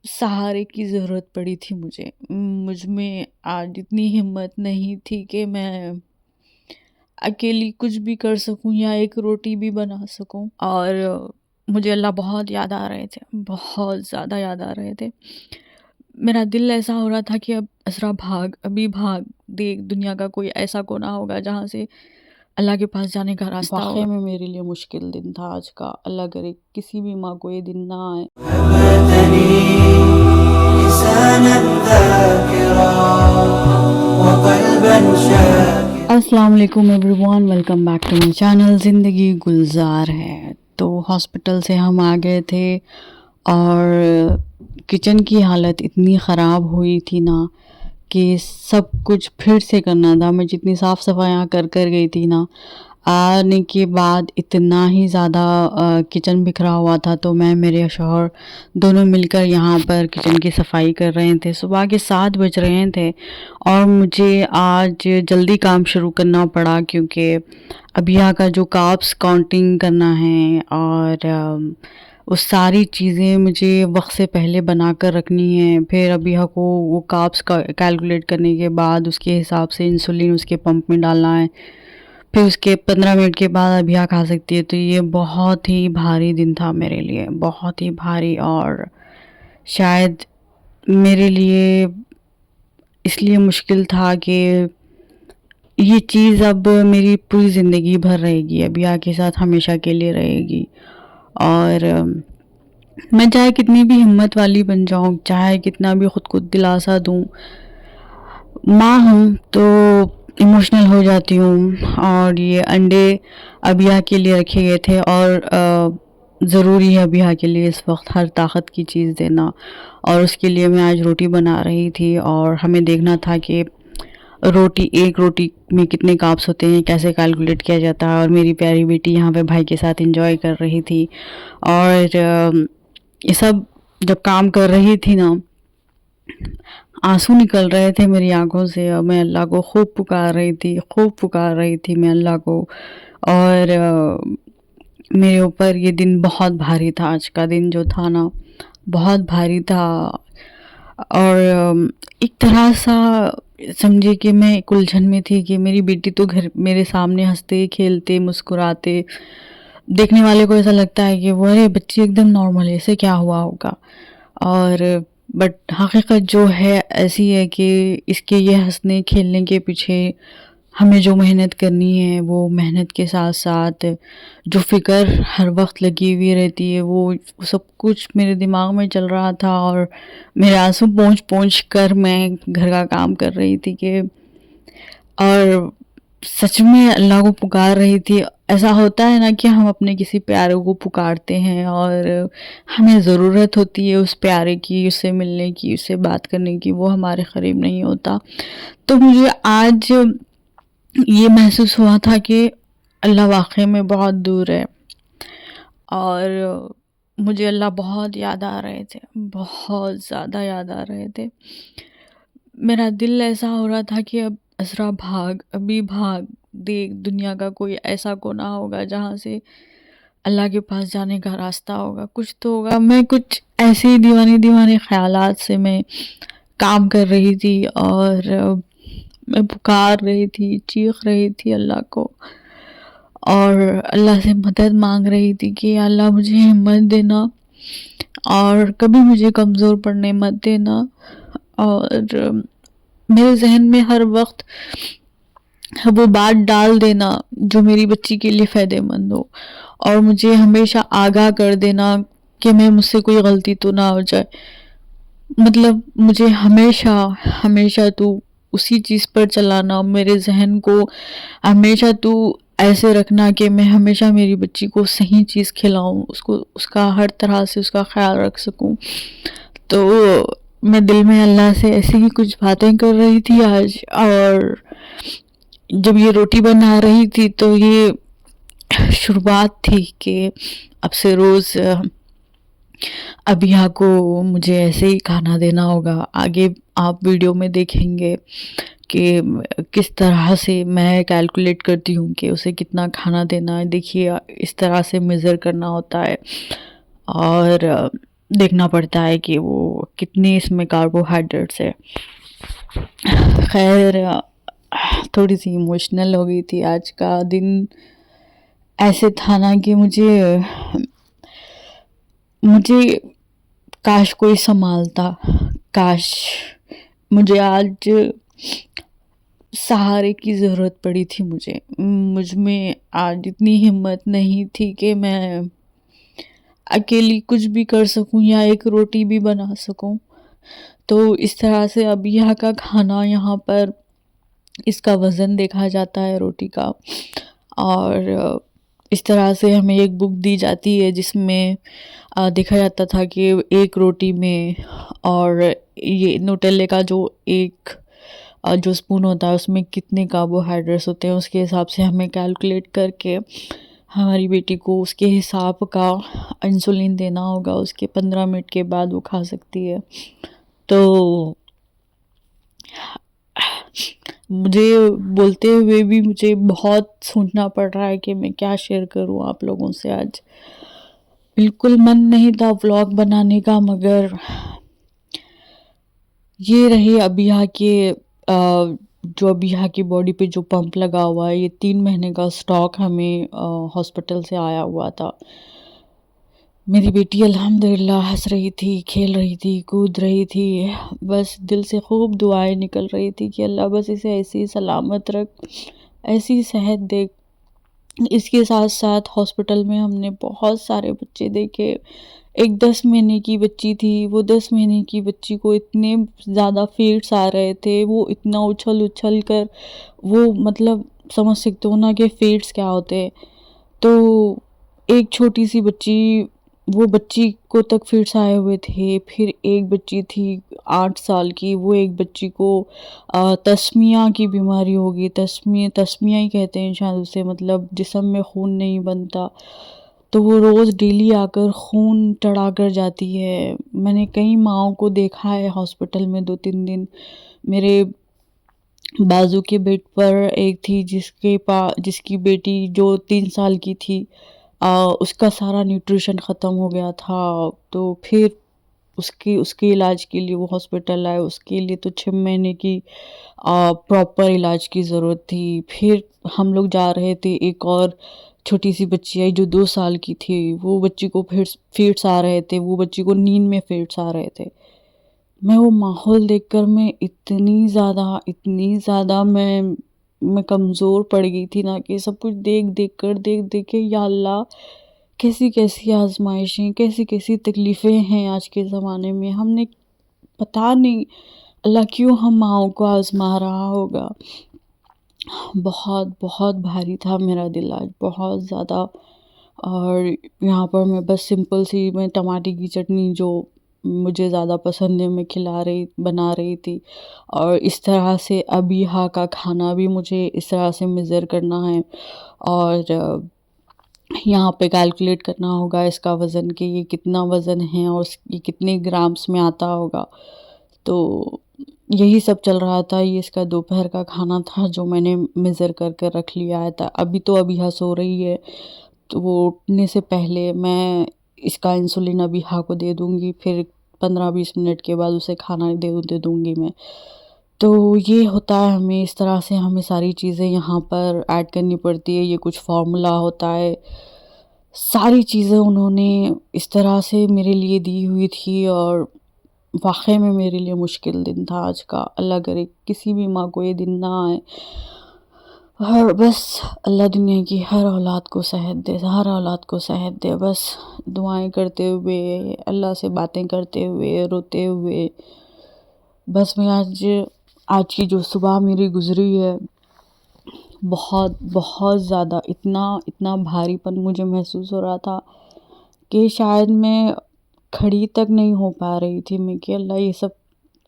سہارے کی ضرورت پڑی تھی مجھے. مجھ میں آج اتنی ہمت نہیں تھی کہ میں اکیلی کچھ بھی کر سکوں یا ایک روٹی بھی بنا سکوں. اور مجھے اللہ بہت یاد آ رہے تھے، بہت زیادہ یاد آ رہے تھے. میرا دل ایسا ہو رہا تھا کہ اب اسرا ابھی بھاگ دیکھ، دنیا کا کوئی ایسا کونا ہوگا جہاں سے اللہ کے پاس جانے کا راستہ ہوگا. واقعی میں میرے لیے مشکل دن تھا آج کا. اللہ کرے کسی بھی ماں کو یہ دن نہ آئے. السلام علیکم everyone, welcome back to my channel زندگی گلزار ہے. تو ہاسپٹل سے ہم آ گئے تھے اور کچن کی حالت اتنی خراب ہوئی تھی نا کہ سب کچھ پھر سے کرنا تھا. میں جتنی صاف صفائیاں کر گئی تھی نا، آنے کے بعد اتنا ہی زیادہ کچن بکھرا ہوا تھا. تو میں میرے شوہر دونوں مل کر یہاں پر کچن کی صفائی کر رہے تھے. صبح کے 7 بج رہے تھے اور مجھے آج جلدی کام شروع کرنا پڑا کیونکہ ابھیا کا جو کاربس کاؤنٹنگ کرنا ہے اور وہ ساری چیزیں مجھے وقت سے پہلے بنا کر رکھنی ہے. پھر ابھیا کو وہ کاربس کیلکولیٹ کرنے کے بعد اس کے حساب سے انسولین اس کے پمپ میں ڈالنا ہے. پھر اس کے 15 منٹ کے بعد ابھیا کھا سکتی ہے. تو یہ بہت ہی بھاری دن تھا میرے لیے، بہت ہی بھاری. اور شاید میرے لیے اس لیے مشکل تھا کہ یہ چیز اب میری پوری زندگی بھر رہے گی، ابھیا کے ساتھ ہمیشہ کے لیے رہے گی. اور میں چاہے کتنی بھی ہمت والی بن جاؤں، چاہے کتنا بھی خود کو دلاسا دوں، ماں ہوں تو ایموشنل ہو جاتی ہوں. اور یہ انڈے ابھیا کے لیے رکھے گئے تھے اور ضروری ہے ابھیا کے لیے اس وقت ہر طاقت کی چیز دینا. اور اس کے لیے میں آج روٹی بنا رہی تھی اور ہمیں دیکھنا تھا کہ ایک روٹی میں کتنے کاربس ہوتے ہیں، کیسے کیلکولیٹ کیا جاتا ہے. اور میری پیاری بیٹی یہاں پہ بھائی کے ساتھ انجوائے کر رہی تھی. اور یہ سب جب کام کر رہی تھی نا، آنسو نکل رہے تھے میری آنکھوں سے اور میں اللہ کو خوب پکار رہی تھی میں اللہ کو. اور میرے اوپر یہ دن بہت بھاری تھا. آج کا دن جو تھا نا بہت بھاری تھا. اور ایک طرح سا سمجھے کہ میں ایک الجھن میں تھی کہ میری بیٹی تو میرے سامنے ہنستے کھیلتے مسکراتے، دیکھنے والے کو ایسا لگتا ہے کہ وہ ارے بچی ایک دم نارمل ہے، اسے کیا ہوا ہوگا. اور بٹ حقیقت جو ہے ایسی ہے کہ اس کے یہ ہنسنے کھیلنے کے پیچھے ہمیں جو محنت کرنی ہے، وہ محنت کے ساتھ ساتھ جو فکر ہر وقت لگی ہوئی رہتی ہے، وہ سب کچھ میرے دماغ میں چل رہا تھا. اور میرے آنسو پونچھ کر میں گھر کا کام کر رہی تھی اور سچ میں اللہ کو پکار رہی تھی. ایسا ہوتا ہے نا کہ ہم اپنے کسی پیارے کو پکارتے ہیں اور ہمیں ضرورت ہوتی ہے اس پیارے کی، اس سے ملنے کی، اس سے بات کرنے کی، وہ ہمارے قریب نہیں ہوتا. تو مجھے آج یہ محسوس ہوا تھا کہ اللہ واقعی میں بہت دور ہے اور مجھے اللہ بہت یاد آ رہے تھے، بہت زیادہ یاد آ رہے تھے. میرا دل ایسا ہو رہا تھا کہ اب اسرا ابھی بھاگ دیکھ، دنیا کا کوئی ایسا کونا ہوگا جہاں سے اللہ کے پاس جانے کا راستہ ہوگا، کچھ تو ہوگا. میں کچھ ایسے ہی دیوانے خیالات سے میں کام کر رہی تھی اور میں پکار رہی تھی، چیخ رہی تھی اللہ کو اور اللہ سے مدد مانگ رہی تھی کہ اللہ مجھے ہمت دینا اور کبھی مجھے کمزور پڑنے مت دینا. اور میرے ذہن میں ہر وقت وہ بات ڈال دینا جو میری بچی کے لیے فائدہ مند ہو، اور مجھے ہمیشہ آگاہ کر دینا کہ مجھ سے کوئی غلطی تو نہ ہو جائے. مطلب مجھے ہمیشہ تو اسی چیز پر چلانا، میرے ذہن کو ہمیشہ تو ایسے رکھنا کہ میں ہمیشہ میری بچی کو صحیح چیز کھلاؤں، اس کا ہر طرح سے اس کا خیال رکھ سکوں. تو میں دل میں اللہ سے ایسی ہی کچھ باتیں کر رہی تھی آج. اور جب یہ روٹی بنا رہی تھی تو یہ شروعات تھی کہ اب سے روز ابھیا کو مجھے ایسے ہی کھانا دینا ہوگا. آگے آپ ویڈیو میں دیکھیں گے کہ کس طرح سے میں کیلکولیٹ کرتی ہوں کہ اسے کتنا کھانا دینا ہے. دیکھیے اس طرح سے میزر کرنا ہوتا ہے. اور دیکھنا پڑتا ہے کہ وہ کتنے اس میں کاربوہائیڈریٹس ہے۔ خیر تھوڑی سی ایموشنل ہو گئی تھی، آج کا دن ایسے تھا نا کہ مجھے کاش کوئی سنبھالتا، کاش مجھے آج سہارے کی ضرورت پڑی تھی، مجھ میں آج اتنی ہمت نہیں تھی کہ میں اکیلی کچھ بھی کر سکوں یا ایک روٹی بھی بنا سکوں۔ تو اس طرح سے اب یہاں کا کھانا، یہاں پر اس کا وزن دیکھا جاتا ہے روٹی کا، اور اس طرح سے ہمیں ایک بک دی جاتی ہے جس میں دیکھا جاتا تھا کہ ایک روٹی میں، اور یہ نوٹیلے کا جو ایک جو اسپون ہوتا ہے اس میں کتنے کاربوہائیڈریٹس ہوتے ہیں، اس کے حساب سے ہمیں کیلکولیٹ کر کے ہماری بیٹی کو اس کے حساب کا انسولین دینا ہوگا، اس کے 15 منٹ کے بعد وہ کھا سکتی ہے۔ تو مجھے بولتے ہوئے بھی مجھے بہت سوچنا پڑ رہا ہے کہ میں کیا شیئر کروں آپ لوگوں سے۔ آج بالکل من نہیں تھا ولاگ بنانے کا، مگر یہ رہے ابیہا کے جو ابیہا کی باڈی پہ جو پمپ لگا ہوا ہے، یہ 3 مہینے کا سٹاک ہمیں ہاسپٹل سے آیا ہوا تھا۔ میری بیٹی الحمدللہ ہنس رہی تھی، کھیل رہی تھی، کود رہی تھی، بس دل سے خوب دعائیں نکل رہی تھی کہ اللہ بس اسے ایسی سلامت رکھ، ایسی صحت دے۔ اس کے ساتھ ساتھ ہاسپٹل میں ہم نے بہت سارے بچے دیکھے۔ ایک 10 مہینے کی بچی تھی، وہ 10 مہینے کی بچی کو اتنے زیادہ فیڈس آ رہے تھے، وہ اتنا اچھل کر، وہ مطلب سمجھ سکتے ہو نا کہ فیڈس کیا ہوتے ہیں۔ تو ایک چھوٹی سی بچی، وہ بچی کو تک فیڈس آئے ہوئے تھے، پھر ایک بچی تھی 8 سال کی، وہ ایک بچی کو تسمیہ کی بیماری ہوگی، تسمیہ ہی کہتے ہیں شاید اسے، مطلب جسم میں خون نہیں بنتا، تو وہ روز ڈیلی آ کر خون چڑھا کر جاتی ہے۔ میں نے کئی ماؤں کو دیکھا ہے ہاسپٹل میں 2-3 دن۔ میرے بازو کے بیڈ پر ایک تھی جس کی بیٹی جو 3 سال کی تھی، اس کا سارا نیوٹریشن ختم ہو گیا تھا، تو پھر اس کے علاج کے لیے وہ ہاسپٹل آئے، اس کے لیے تو 6 مہینے کی پراپر علاج کی ضرورت تھی۔ پھر ہم لوگ جا رہے تھے، ایک اور چھوٹی سی بچی آئی جو 2 سال کی تھی، وہ بچی کو پھر فیڈس آ رہے تھے، وہ بچی کو نیند میں فیڈس آ رہے تھے۔ میں وہ ماحول دیکھ کر میں اتنی زیادہ میں کمزور پڑ گئی تھی نا، کہ سب کچھ دیکھ کے یا اللہ کیسی آزمائشیں، کیسی تکلیفیں ہیں آج کے زمانے میں۔ ہم نے پتہ نہیں اللہ کیوں ہم ماؤں کو آزما رہا ہوگا۔ بہت بہت بھاری تھا میرا دل آج، بہت زیادہ۔ اور یہاں پر میں بس سمپل سی میں ٹماٹر کی چٹنی جو مجھے زیادہ پسند ہے میں بنا رہی تھی، اور اس طرح سے ابیہا کا کھانا بھی مجھے اس طرح سے میزر کرنا ہے، اور یہاں پہ کیلکولیٹ کرنا ہوگا اس کا وزن، کہ یہ کتنا وزن ہے اور یہ کتنے گرامز میں آتا ہوگا۔ تو یہی سب چل رہا تھا، یہ اس کا دوپہر کا کھانا تھا جو میں نے میزر کر کے رکھ لیا ہے۔ ابھی تو ابیہا سو رہی ہے، تو وہ اٹھنے سے پہلے میں اس کا انسولین ابیہا کو دے دوں گی، پھر 15-20 منٹ کے بعد اسے کھانا دے دوں گی میں۔ تو یہ ہوتا ہے، ہمیں اس طرح سے ہمیں ساری چیزیں یہاں پر ایڈ کرنی پڑتی ہے، یہ کچھ فارمولا ہوتا ہے، ساری چیزیں انہوں نے اس طرح سے میرے لیے دی ہوئی تھی، اور واقعی میں میرے لیے مشکل دن تھا آج کا۔ اللہ کرے کسی بھی ماں کو یہ دن نہ آئے، اور بس اللہ دنیا کی ہر اولاد کو صحت دے، بس دعائیں کرتے ہوئے، اللہ سے باتیں کرتے ہوئے، روتے ہوئے۔ بس میں آج کی جو صبح میری گزری ہے، بہت زیادہ، اتنا بھاری پن مجھے محسوس ہو رہا تھا کہ شاید میں کھڑی تک نہیں ہو پا رہی تھی میں، کہ اللہ یہ سب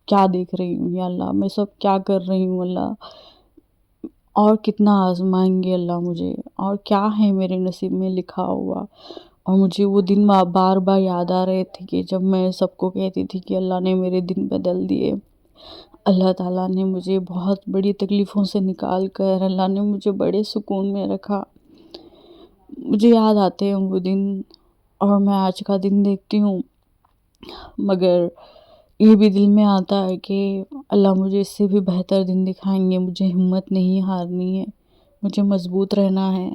کیا دیکھ رہی ہوں، یا اللہ میں سب کیا کر رہی ہوں، اللہ اور کتنا آزمائیں گے اللہ مجھے، اور کیا ہے میرے نصیب میں لکھا ہوا۔ اور مجھے وہ دن بار بار یاد آ رہے تھے کہ جب میں سب کو کہتی تھی کہ اللہ نے میرے دن بدل دیے، اللہ تعالیٰ نے مجھے بہت بڑی تکلیفوں سے نکال کر اللہ نے مجھے بڑے سکون میں رکھا۔ مجھے یاد آتے ہیں وہ دن، اور میں آج کا دن دیکھتی ہوں مگر یہ بھی دل میں آتا ہے کہ اللہ مجھے اس سے بھی بہتر دن دکھائیں گے، مجھے ہمت نہیں ہارنی ہے، مجھے مضبوط رہنا ہے،